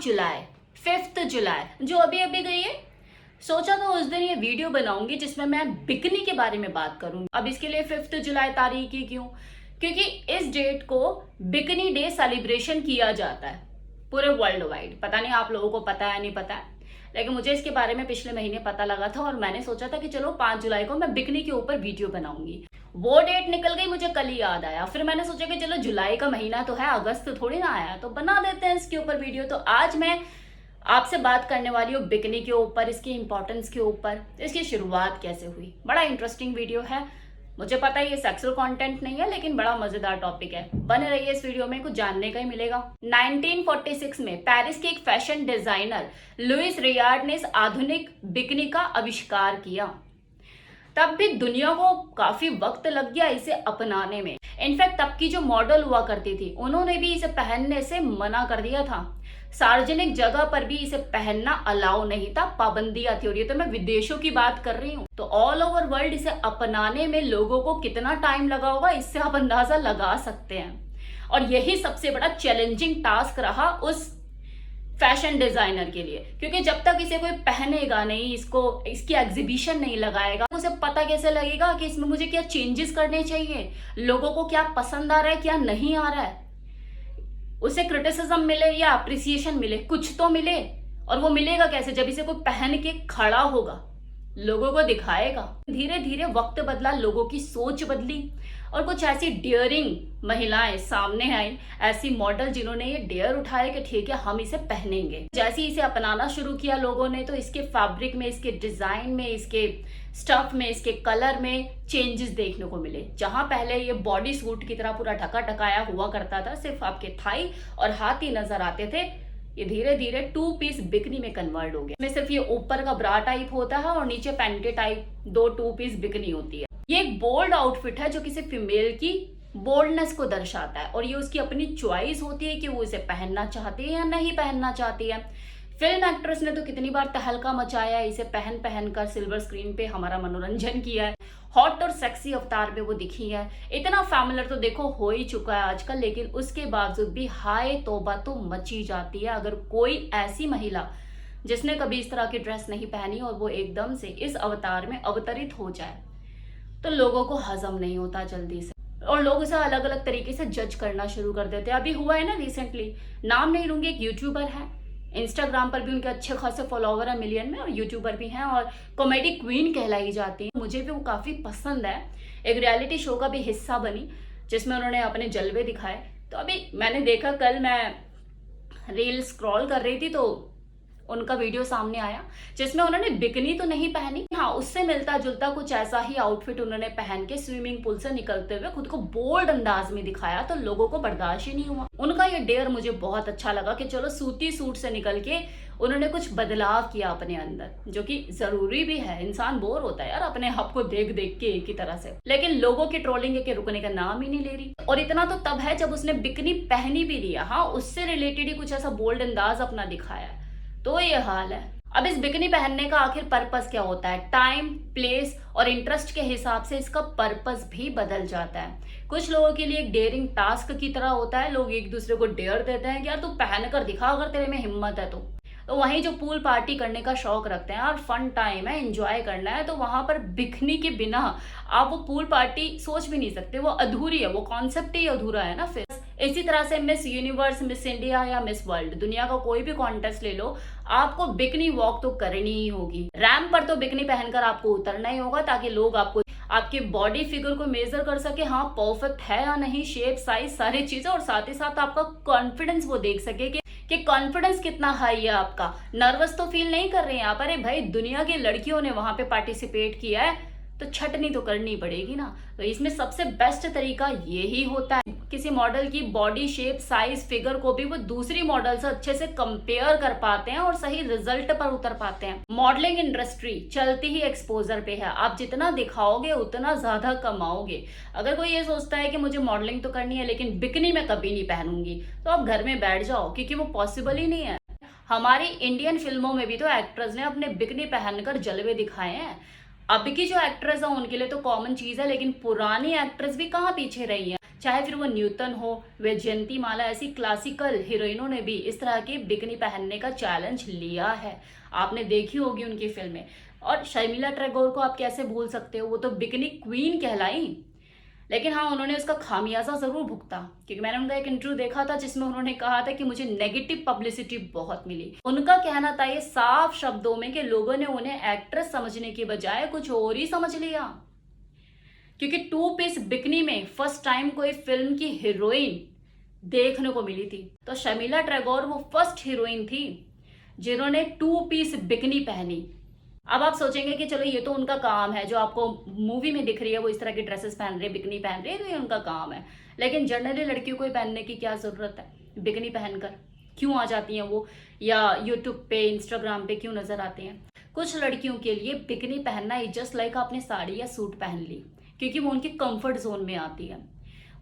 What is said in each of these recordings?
जुलाई, 5 जुलाई जो अभी अभी गई है, सोचा तो उस दिन ये वीडियो बनाऊंगी जिसमें मैं बिकनी के बारे में बात करूंगी। अब इसके लिए 5 जुलाई तारीख ही क्यों? क्योंकि इस डेट को बिकनी डे सेलिब्रेशन किया जाता है पूरे वर्ल्ड वाइड। पता नहीं आप लोगों को पता है नहीं पता है, लेकिन मुझे इसके बारे में पिछले महीने पता लगा था और मैंने सोचा था कि चलो 5 जुलाई को मैं बिकनी के ऊपर वीडियो बनाऊंगी। वो डेट निकल गई, मुझे कल ही याद आया। फिर मैंने सोचा कि चलो जुलाई का महीना तो है, अगस्त थोड़ी ना आया, तो बना देते हैं इसके ऊपर वीडियो। तो आज मैं आपसे बात करने वाली हूँ बिकनी के ऊपर, इसकी इंपॉर्टेंस के ऊपर, इसकी शुरुआत कैसे हुई। बड़ा इंटरेस्टिंग वीडियो है, मुझे पता है ये सेक्सुअल कंटेंट नहीं है, लेकिन बड़ा मजेदार टॉपिक है। बने रहिए इस वीडियो में, कुछ जानने का ही मिलेगा। 1946 में पेरिस के एक फैशन डिजाइनर लुइस रियार्ड ने इस आधुनिक बिकनी का आविष्कार किया। तब भी दुनिया को काफी वक्त लग गया इसे अपनाने में। इनफैक्ट तब की जो मॉडल हुआ करती थी, उन्होंने भी इसे पहनने से मना कर दिया था। सार्वजनिक जगह पर भी इसे पहनना अलाउ नहीं था, पाबंदियां थी। और ये तो मैं विदेशों की बात कर रही हूँ। तो ऑल ओवर वर्ल्ड इसे अपनाने में लोगों को कितना टाइम लगा होगा, इससे आप अंदाजा लगा सकते हैं। और यही सबसे बड़ा चैलेंजिंग टास्क रहा उस फैशन डिजाइनर के लिए, क्योंकि जब तक इसे कोई पहनेगा नहीं, इसकी एग्जीबिशन नहीं लगाएगा, उसे पता कैसे लगेगा कि इसमें मुझे क्या चेंजेस करने चाहिए, लोगों को क्या पसंद आ रहा है क्या नहीं आ रहा है, उसे क्रिटिसिज्म मिले या अप्रिसिएशन मिले, कुछ तो मिले। और वो मिलेगा कैसे? जब इसे कोई पहन के खड़ा होगा, लोगों को दिखाएगा। धीरे धीरे वक्त बदला, लोगों की सोच बदली और कुछ ऐसी डियरिंग महिलाएं सामने आई, ऐसी मॉडल जिन्होंने ये डेयर उठाया कि ठीक है हम इसे पहनेंगे। जैसे इसे अपनाना शुरू किया लोगों ने, तो इसके फैब्रिक में, इसके डिजाइन में, इसके स्टफ में, इसके कलर में चेंजेस देखने को मिले। जहां पहले ये बॉडी सूट की तरह पूरा ढका ढकाया हुआ करता था, सिर्फ आपके थाई और हाथ ही नजर आते थे, ये धीरे धीरे 2 पीस बिकनी में कन्वर्ट हो गया। इसमें सिर्फ ये ऊपर का ब्रा टाइप होता है और नीचे पैंटे टाइप 2 पीस बिकनी होती है। ये एक बोल्ड आउटफिट है जो किसी फीमेल की बोल्डनेस को दर्शाता है और ये उसकी अपनी चॉइस होती है कि वो इसे पहनना चाहती है या नहीं पहनना चाहती है। फिल्म एक्ट्रेस ने तो कितनी बार तहलका मचाया, इसे पहन कर सिल्वर स्क्रीन पे हमारा मनोरंजन किया है। हॉट और सेक्सी अवतार में वो दिखी है। इतना फैमिलियर तो देखो हो ही चुका है आजकल, लेकिन उसके बावजूद भी हाय तौबा तो मची जाती है अगर कोई ऐसी महिला जिसने कभी इस तरह की ड्रेस नहीं पहनी और वो एकदम से इस अवतार में अवतरित हो जाए, तो लोगों को हजम नहीं होता जल्दी से और लोग उसे अलग अलग तरीके से जज करना शुरू कर देते हैं। अभी हुआ है ना रिसेंटली, नाम नहीं लूंगी, एक यूट्यूबर है, इंस्टाग्राम पर भी उनके अच्छे खासे फॉलोवर है मिलियन में, और यूट्यूबर भी हैं और कॉमेडी क्वीन कहलाई जाती है। मुझे भी वो काफी पसंद है। एक रियलिटी शो का भी हिस्सा बनी जिसमें उन्होंने अपने जलवे दिखाए। तो अभी मैंने देखा, कल मैं रील स्क्रॉल कर रही थी तो उनका वीडियो सामने आया जिसमें उन्होंने बिकनी तो नहीं पहनी, हाँ उससे मिलता जुलता कुछ ऐसा ही आउटफिट उन्होंने पहन के स्विमिंग पूल से निकलते हुए खुद को बोल्ड अंदाज में दिखाया। तो लोगों को बर्दाश्त ही नहीं हुआ। उनका ये डेयर मुझे बहुत अच्छा लगा कि चलो सूती सूट से निकल के उन्होंने कुछ बदलाव किया अपने अंदर, जो कि जरूरी भी है। इंसान बोर होता है यार अपने आप को देख देख के एक ही तरह से, लेकिन लोगों की ट्रोलिंग के रुकने का नाम ही नहीं ले रही। और इतना तो तब है जब उसने बिकनी पहनी भी लिया, हाँ उससे रिलेटेड ही कुछ ऐसा बोल्ड अंदाज अपना दिखाया, तो ये हाल है। अब इस बिकनी पहनने का आखिर पर्पस क्या होता है? टाइम, प्लेस और इंटरेस्ट के हिसाब से इसका पर्पस भी बदल जाता है। कुछ लोगों के लिए एक डेयरिंग टास्क की तरह होता है, लोग एक दूसरे को डेयर देते हैं कि यार तू पहन कर दिखा अगर तेरे में हिम्मत है तो वहीं जो पूल पार्टी करने का शौक रखते हैं और फन टाइम है, एंजॉय करना है, तो वहां पर बिकनी के बिना आप वो पूल पार्टी सोच भी नहीं सकते, वो अधूरी है, वो कॉन्सेप्ट ही अधूरा है ना। फिर इसी तरह से मिस यूनिवर्स, मिस इंडिया या मिस वर्ल्ड, दुनिया का कोई भी कॉन्टेस्ट ले लो, आपको बिकनी वॉक तो करनी ही होगी। रैंप पर तो बिकनी पहनकर आपको उतरना ही होगा ताकि लोग आपको आपके बॉडी फिगर को मेजर कर सके, हाँ परफेक्ट है या नहीं, शेप, साइज, सारी चीजें, और साथ ही साथ आपका कॉन्फिडेंस वो देख सके कि कॉन्फिडेंस कितना हाई है आपका। नर्वस तो फील नहीं कर रहे हैं आप, अरे भाई दुनिया की लड़कियों ने वहां पे पार्टिसिपेट किया है तो छटनी तो करनी पड़ेगी ना। तो इसमें सबसे बेस्ट तरीका यही होता है, किसी मॉडल की बॉडी शेप, साइज, फिगर को भी वो दूसरी मॉडल से अच्छे से कंपेयर कर पाते हैं और सही रिजल्ट पर उतर पाते हैं। मॉडलिंग इंडस्ट्री चलती ही एक्सपोजर पे है, आप जितना दिखाओगे उतना ज्यादा कमाओगे। अगर कोई ये सोचता है कि मुझे मॉडलिंग तो करनी है लेकिन बिकनी मैं कभी नहीं पहनूंगी, तो आप घर में बैठ जाओ, क्योंकि वो पॉसिबल ही नहीं है। हमारी इंडियन फिल्मों में भी तो एक्ट्रेस ने अपने बिकनी पहनकर जलवे दिखाए हैं। अब की जो एक्ट्रेस है उनके लिए तो कॉमन चीज है, लेकिन पुरानी एक्ट्रेस भी कहाँ पीछे रही है, चाहे फिर वो न्यूटन हो, वैजयंती माला, ऐसी क्लासिकल हीरोइनों ने भी इस तरह की बिकनी पहनने का चैलेंज लिया है। आपने देखी होगी उनकी फिल्में। और शर्मिला टैगोर को आप कैसे भूल सकते हो, वो तो बिकनी क्वीन कहलाई। लेकिन हाँ, उन्होंने उसका खामियाजा जरूर भुगता, क्योंकि मैंने उनका एक इंटरव्यू देखा था जिसमें उन्होंने कहा था कि मुझे नेगेटिव पब्लिसिटी बहुत मिली। उनका कहना था ये साफ शब्दों में कि लोगों ने उन्हें एक्ट्रेस समझने की बजाय कुछ और ही समझ लिया, क्योंकि 2 पीस बिकनी में फर्स्ट टाइम कोई फिल्म की हीरोइन देखने को मिली थी। तो शर्मिला टैगोर वो फर्स्ट हीरोइन थी जिन्होंने 2 पीस बिकनी पहनी। अब आप सोचेंगे कि चलो ये तो उनका काम है, जो आपको मूवी में दिख रही है वो इस तरह की ड्रेसेस पहन रही है, बिकनी पहन रही है, तो ये उनका काम है। लेकिन जनरली लड़कियों को पहनने की क्या जरूरत है, बिकनी पहनकर क्यों आ जाती हैं वो, या यूट्यूब पे इंस्टाग्राम पे क्यों नजर आते हैं। कुछ लड़कियों के लिए बिकनी पहनना इज जस्ट लाइक आपने साड़ी या सूट पहन ली, क्योंकि वो उनके कंफर्ट जोन में आती है।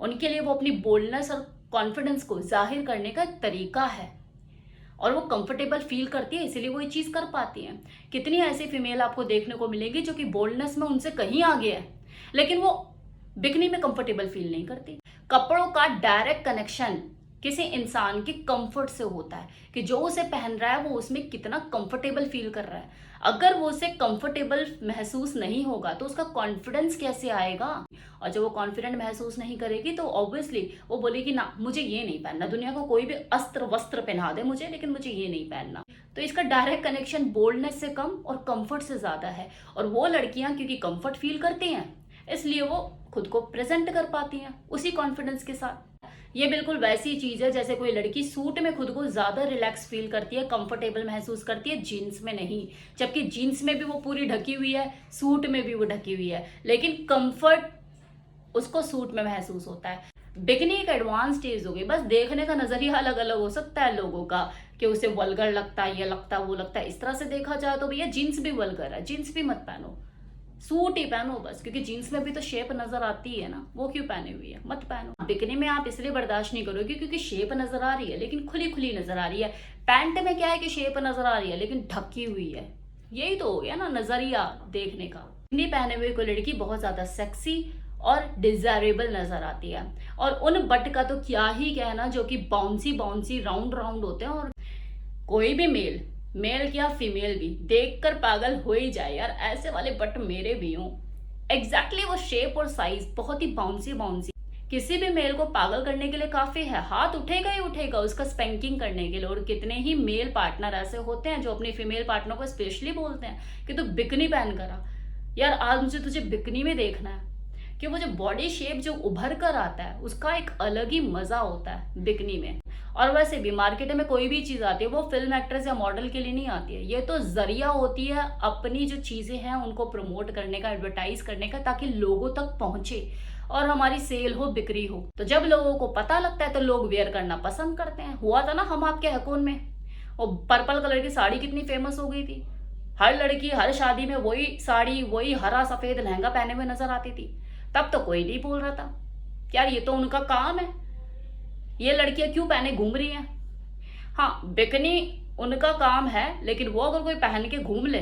उनके लिए वो अपनी बोल्डनेस और कॉन्फिडेंस को जाहिर करने का एक तरीका है, और वो कंफर्टेबल फील करती है, इसीलिए वो ये चीज कर पाती है। कितनी ऐसी फीमेल आपको देखने को मिलेगी जो कि बोल्डनेस में उनसे कहीं आगे है, लेकिन वो बिकनी में कंफर्टेबल फील नहीं करती। कपड़ों का डायरेक्ट कनेक्शन किसी इंसान के कंफर्ट से होता है, कि जो उसे पहन रहा है वो उसमें कितना कंफर्टेबल फील कर रहा है। अगर वो उसे कंफर्टेबल महसूस नहीं होगा तो उसका कॉन्फिडेंस कैसे आएगा, और जब वो कॉन्फिडेंट महसूस नहीं करेगी तो ऑब्वियसली वो बोलेगी ना, मुझे ये नहीं पहनना, दुनिया को कोई भी अस्त्र वस्त्र पहना दे मुझे, लेकिन मुझे ये नहीं पहनना। तो इसका डायरेक्ट कनेक्शन बोल्डनेस से कम और कंफर्ट से ज्यादा है। और वो लड़कियां क्योंकि कंफर्ट फील करती हैं, इसलिए वो खुद को प्रेजेंट कर पाती हैं उसी कॉन्फिडेंस के साथ। ये बिल्कुल वैसी चीज है जैसे कोई लड़की सूट में खुद को ज्यादा रिलैक्स फील करती है, कंफर्टेबल महसूस करती है, जीन्स में नहीं। जबकि जीन्स में भी वो पूरी ढकी हुई है, सूट में भी वो ढकी हुई है, लेकिन कंफर्ट उसको सूट में महसूस होता है। बिकनी एक एडवांस स्टेज हो गई, बस देखने का नजरिया अलग अलग हो सकता है लोगों का, कि उसे वल्गर लगता है, ये लगता है, वो लगता है। इस तरह से देखा जाए तो भैया जीन्स भी वल्गर है, जीन्स भी मत पहनो, सूट ही पहनो बस, क्योंकि जीन्स में भी तो शेप नजर आती है ना, वो क्यों पहने हुई है, मत पहनो। बिकनी में आप इसलिए बर्दाश्त नहीं करोगे क्योंकि शेप नजर आ रही है लेकिन खुली खुली नजर आ रही है। पैंट में क्या है कि शेप नजर आ रही है लेकिन ढकी हुई है, यही तो हो गया ना नजरिया देखने का। बिकनी पहने हुए कोई लड़की बहुत ज्यादा सेक्सी और डिजायरेबल नजर आती है। और उन बट का तो क्या ही कहना, जो कि बाउंसी बाउंसी राउंड राउंड होते हैं, और कोई भी मेल क्या फीमेल भी देखकर पागल हो ही जाए यार, ऐसे वाले बट मेरे भी हों। एग्जैक्टली वो शेप और साइज बहुत ही बाउंसी बाउंसी, किसी भी मेल को पागल करने के लिए काफी है, हाथ उठेगा ही उठेगा उसका स्पेंकिंग करने के लिए। और कितने ही मेल पार्टनर ऐसे होते हैं जो अपने फीमेल पार्टनर को स्पेशली बोलते हैं कि तू बिकनी पहन कर आ यार, आज मुझे तुझे बिकनी में देखना है, कि वो जो बॉडी शेप जो उभर कर आता है उसका एक अलग ही मजा होता है बिकनी में। और वैसे भी मार्केट में कोई भी चीज आती है वो फिल्म एक्ट्रेस या मॉडल के लिए नहीं आती है, ये तो जरिया होती है अपनी जो चीजें हैं उनको प्रमोट करने का, एडवर्टाइज करने का, ताकि लोगों तक पहुंचे और हमारी सेल हो, बिक्री हो। तो जब लोगों को पता लगता है तो लोग वेयर करना पसंद करते हैं। हुआ था ना हम आपके हकून में, वो पर्पल कलर की साड़ी कितनी फेमस हो गई थी, हर लड़की हर शादी में वही साड़ी, वही हरा सफेद लहंगा पहने हुए नजर आती थी। तब तो कोई नहीं बोल रहा था कि यार ये तो उनका काम है, ये लड़कियां क्यों पहने घूम रही हैं। हाँ, बिकनी उनका काम है, लेकिन वो अगर कोई पहन के घूम ले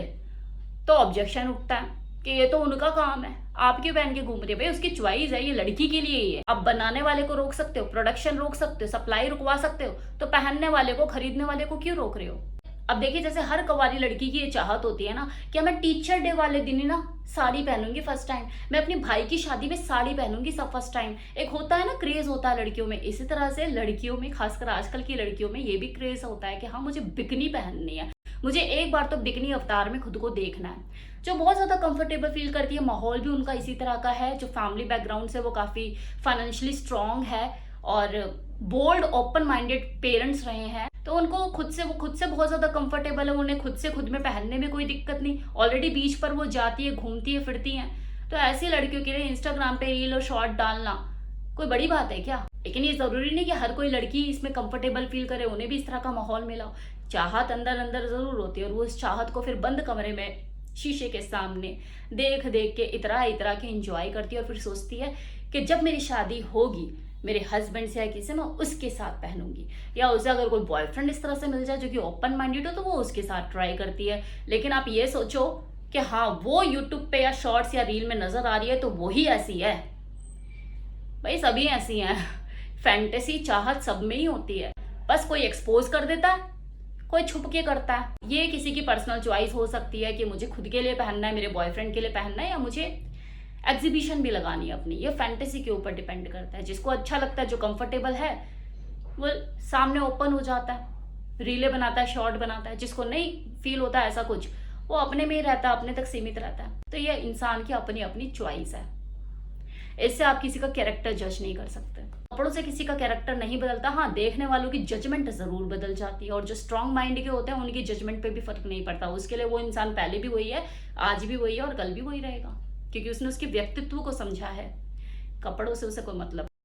तो ऑब्जेक्शन उठता है कि ये तो उनका काम है, आप क्यों पहन के घूम रही है। भाई उसकी चॉइस है, ये लड़की के लिए ही है। आप बनाने वाले को रोक सकते हो, प्रोडक्शन रोक सकते हो, सप्लाई रुकवा सकते हो, तो पहनने वाले को, खरीदने वाले को क्यों रोक रहे हो। अब देखिए, जैसे हर कवारी लड़की की ये चाहत होती है ना कि मैं टीचर डे वाले दिन ही ना साड़ी पहनूंगी फर्स्ट टाइम, मैं अपनी भाई की शादी में साड़ी पहनूंगी सब फर्स्ट टाइम। एक होता है ना क्रेज होता है लड़कियों में, इसी तरह से लड़कियों में, खासकर आजकल की लड़कियों में ये भी क्रेज होता है कि हाँ मुझे बिकनी पहननी है, मुझे एक बार तो बिकनी अवतार में खुद को देखना है। जो बहुत ज्यादा कंफर्टेबल फील करती है, माहौल भी उनका इसी तरह का है, जो फैमिली बैकग्राउंड से वो काफी फाइनेंशियली स्ट्रांग है और बोल्ड ओपन माइंडेड पेरेंट्स रहे हैं, तो उनको खुद से बहुत ज्यादा कंफर्टेबल है, उन्हें खुद में पहनने में कोई दिक्कत नहीं। ऑलरेडी बीच पर वो जाती है, घूमती है, फिरती हैं, तो ऐसी लड़कियों के लिए इंस्टाग्राम पे रील और शॉर्ट डालना कोई बड़ी बात है क्या। लेकिन ये जरूरी नहीं कि हर कोई लड़की इसमें कंफर्टेबल फील करे, उन्हें भी इस तरह का माहौल मिला हो। चाहत अंदर अंदर जरूर होती है, और वो इस चाहत को फिर बंद कमरे में शीशे के सामने देख देख के इतरा इतरा के इंजॉय करती है, और फिर सोचती है कि जब मेरी शादी होगी मेरे हस्बैंड से या किसी मैं उसके साथ पहनूंगी, या उसे अगर कोई बॉयफ्रेंड इस तरह से मिल जाए जो कि ओपन माइंडेड हो तो वो उसके साथ ट्राई करती है। लेकिन आप ये सोचो कि हाँ वो यूट्यूब पे या शॉर्ट्स या रील में नजर आ रही है तो वही ऐसी है। भाई सभी ऐसी हैं। फैंटेसी चाहत सब में ही होती है, बस कोई एक्सपोज कर देता है, कोई छुप के करता है। ये किसी की पर्सनल चॉइस हो सकती है कि मुझे खुद के लिए पहनना है, मेरे बॉयफ्रेंड के लिए पहनना है, या मुझे एग्जीबिशन भी लगानी है अपनी। ये फैंटेसी के ऊपर डिपेंड करता है। जिसको अच्छा लगता है, जो कंफर्टेबल है, वो सामने ओपन हो जाता है, रीलें बनाता है, शॉर्ट बनाता है। जिसको नहीं फील होता ऐसा कुछ, वो अपने में ही रहता है, अपने तक सीमित रहता है। तो ये इंसान की अपनी अपनी चॉइस है। इससे आप किसी का कैरेक्टर जज नहीं कर सकते। कपड़ों से किसी का कैरेक्टर नहीं बदलता। हाँ, देखने वालों की जजमेंट जरूर बदल जाती है, और जो स्ट्रांग माइंड के होते हैं उनकी जजमेंट पे भी फर्क नहीं पड़ता। उसके लिए वो इंसान पहले भी वही है, आज भी वही है, और कल भी वही रहेगा, क्योंकि उसने उसके व्यक्तित्व को समझा है। कपड़ों से उसे कोई मतलब